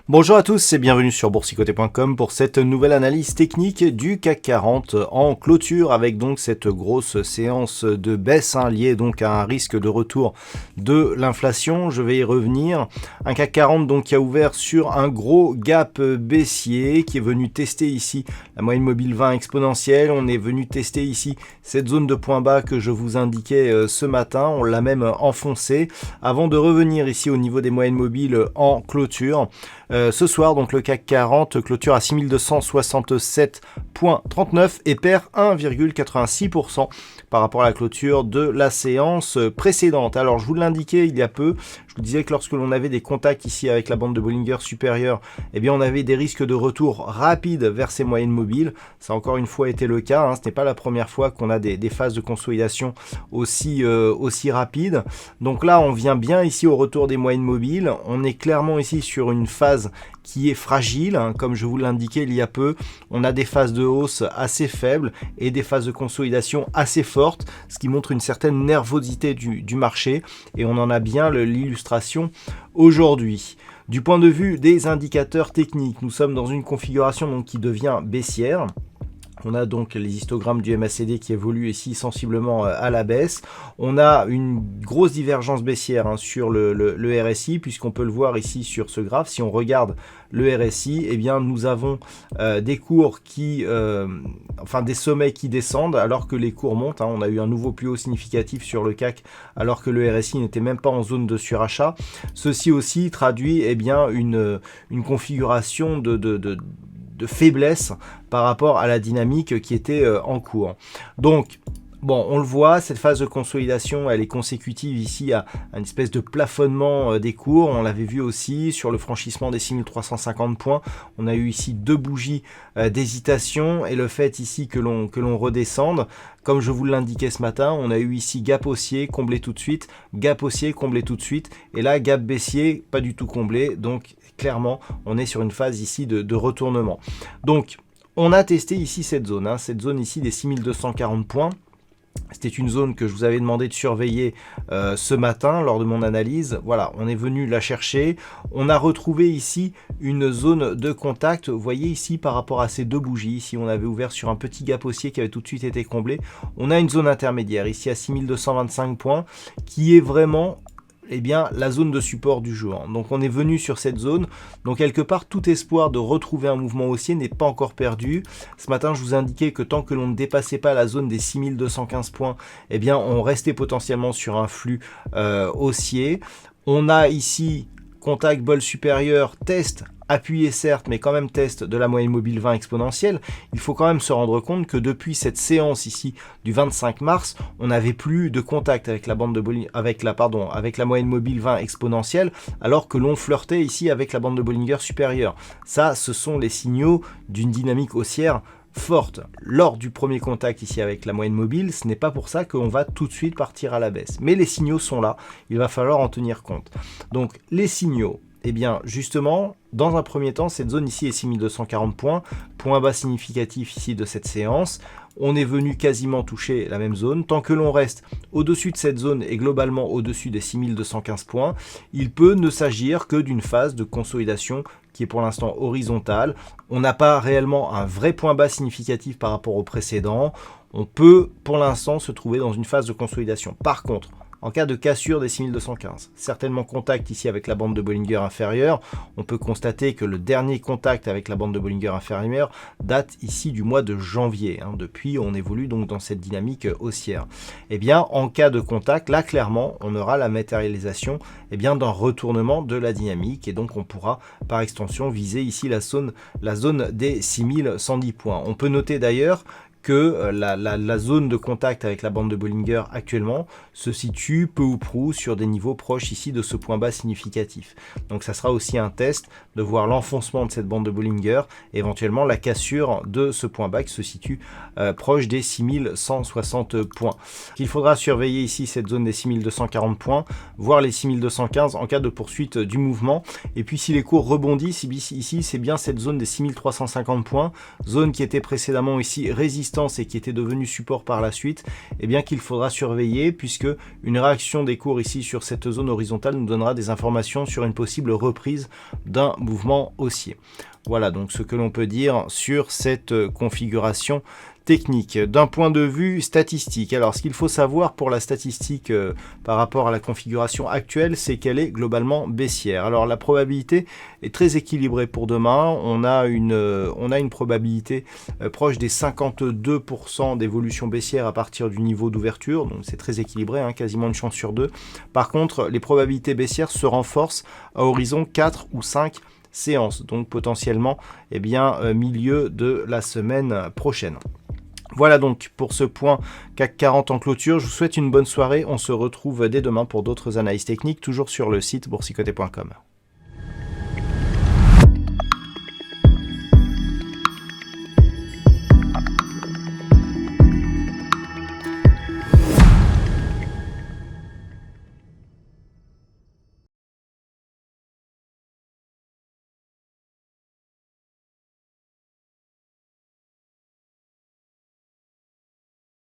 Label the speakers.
Speaker 1: Bonjour à tous et bienvenue sur boursicoté.com pour cette nouvelle analyse technique du CAC 40 en clôture avec donc cette grosse séance de baisse liée donc à un risque de retour de l'inflation. Je vais y revenir. Un CAC 40 donc qui a ouvert sur un gros gap baissier qui est venu tester ici la moyenne mobile 20 exponentielle. On est venu tester ici cette zone de point bas que je vous indiquais ce matin. On l'a même enfoncé avant de revenir ici au niveau des moyennes mobiles en clôture. Ce soir, donc le CAC 40 clôture à 6267,39 et perd 1,86% par rapport à la clôture de la séance précédente. Alors, je vous l'indiquais il y a peu, je vous disais que lorsque l'on avait des contacts ici avec la bande de Bollinger supérieure, eh bien on avait des risques de retour rapides vers ces moyennes mobiles. Ça a encore une fois été le cas, ce n'est pas la première fois qu'on a des phases de consolidation aussi rapides. Donc là, on vient bien ici au retour des moyennes mobiles. On est clairement ici sur une phase qui est fragile, comme je vous l'indiquais il y a peu. On a des phases de hausse assez faibles et des phases de consolidation assez fortes, ce qui montre une certaine nervosité du marché, et on en a bien l'illustration aujourd'hui. Du point de vue des indicateurs techniques, nous sommes dans une configuration donc qui devient baissière. On a donc les histogrammes du MACD qui évoluent ici sensiblement à la baisse. On a une grosse divergence baissière sur le RSI, puisqu'on peut le voir ici sur ce graphe. Si on regarde le RSI, eh bien nous avons des cours qui, des sommets qui descendent alors que les cours montent. On a eu un nouveau plus haut significatif sur le CAC alors que le RSI n'était même pas en zone de surachat. Ceci aussi traduit une configuration de faiblesse par rapport à la dynamique qui était en cours. Donc, bon, on le voit, cette phase de consolidation, elle est consécutive ici à une espèce de plafonnement des cours. On l'avait vu aussi sur le franchissement des 6350 points. On a eu ici deux bougies d'hésitation et le fait ici que l'on redescende. Comme je vous l'indiquais ce matin, on a eu ici gap haussier comblé tout de suite, gap haussier comblé tout de suite, et là gap baissier pas du tout comblé. Donc clairement, on est sur une phase ici de retournement. Donc, on a testé ici cette zone ici des 6240 points. C'était une zone que je vous avais demandé de surveiller ce matin lors de mon analyse. Voilà, on est venu la chercher. On a retrouvé ici une zone de contact. Vous voyez ici par rapport à ces deux bougies. Ici, on avait ouvert sur un petit gap haussier qui avait tout de suite été comblé. On a une zone intermédiaire ici à 6225 points qui est vraiment la zone de support du jour. Donc on est venu sur cette zone. Donc quelque part, tout espoir de retrouver un mouvement haussier n'est pas encore perdu. Ce matin, je vous indiquais que tant que l'on ne dépassait pas la zone des 6215 points, on restait potentiellement sur un flux haussier. On a ici contact bol supérieur, test appuyé certes, mais quand même test de la moyenne mobile 20 exponentielle. Il faut quand même se rendre compte que depuis cette séance ici du 25 mars, on n'avait plus de contact avec la bande de avec la moyenne mobile 20 exponentielle, alors que l'on flirtait ici avec la bande de Bollinger supérieure. Ça, ce sont les signaux d'une dynamique haussière forte. Lors du premier contact ici avec la moyenne mobile, ce n'est pas pour ça qu'on va tout de suite partir à la baisse. Mais les signaux sont là, il va falloir en tenir compte. Donc les signaux, justement, dans un premier temps, cette zone ici est 6240 points, point bas significatif ici de cette séance. On est venu quasiment toucher la même zone. Tant que l'on reste au-dessus de cette zone et globalement au-dessus des 6215 points, il peut ne s'agir que d'une phase de consolidation qui est pour l'instant horizontale. On n'a pas réellement un vrai point bas significatif par rapport au précédent. On peut pour l'instant se trouver dans une phase de consolidation. Par contre, en cas de cassure des 6215. Certainement contact ici avec la bande de Bollinger inférieure. On peut constater que le dernier contact avec la bande de Bollinger inférieure date ici du mois de janvier. Depuis, on évolue donc dans cette dynamique haussière. En cas de contact, là clairement, on aura la matérialisation d'un retournement de la dynamique et donc on pourra par extension viser ici la zone des 6110 points. On peut noter d'ailleurs que la zone de contact avec la bande de Bollinger actuellement se situe peu ou prou sur des niveaux proches ici de ce point bas significatif. Donc ça sera aussi un test de voir l'enfoncement de cette bande de Bollinger, éventuellement la cassure de ce point bas qui se situe proche des 6160 points. Il faudra surveiller ici cette zone des 6240 points, voire les 6215 en cas de poursuite du mouvement. Et puis si les cours rebondissent, ici c'est bien cette zone des 6350 points, zone qui était précédemment ici résistance et qui était devenue support par la suite, et bien qu'il faudra surveiller, puisque une réaction des cours ici sur cette zone horizontale nous donnera des informations sur une possible reprise d'un mouvement haussier. Voilà donc ce que l'on peut dire sur cette configuration technique. D'un point de vue statistique, alors ce qu'il faut savoir pour la statistique par rapport à la configuration actuelle, c'est qu'elle est globalement baissière. Alors la probabilité est très équilibrée pour demain. On a une probabilité proche des 52% d'évolution baissière à partir du niveau d'ouverture, donc c'est très équilibré, hein, quasiment une chance sur deux. Par contre, les probabilités baissières se renforcent à horizon 4 ou 5 séances, donc potentiellement milieu de la semaine prochaine. Voilà donc pour ce point CAC 40 en clôture. Je vous souhaite une bonne soirée. On se retrouve dès demain pour d'autres analyses techniques, toujours sur le site boursicoté.com.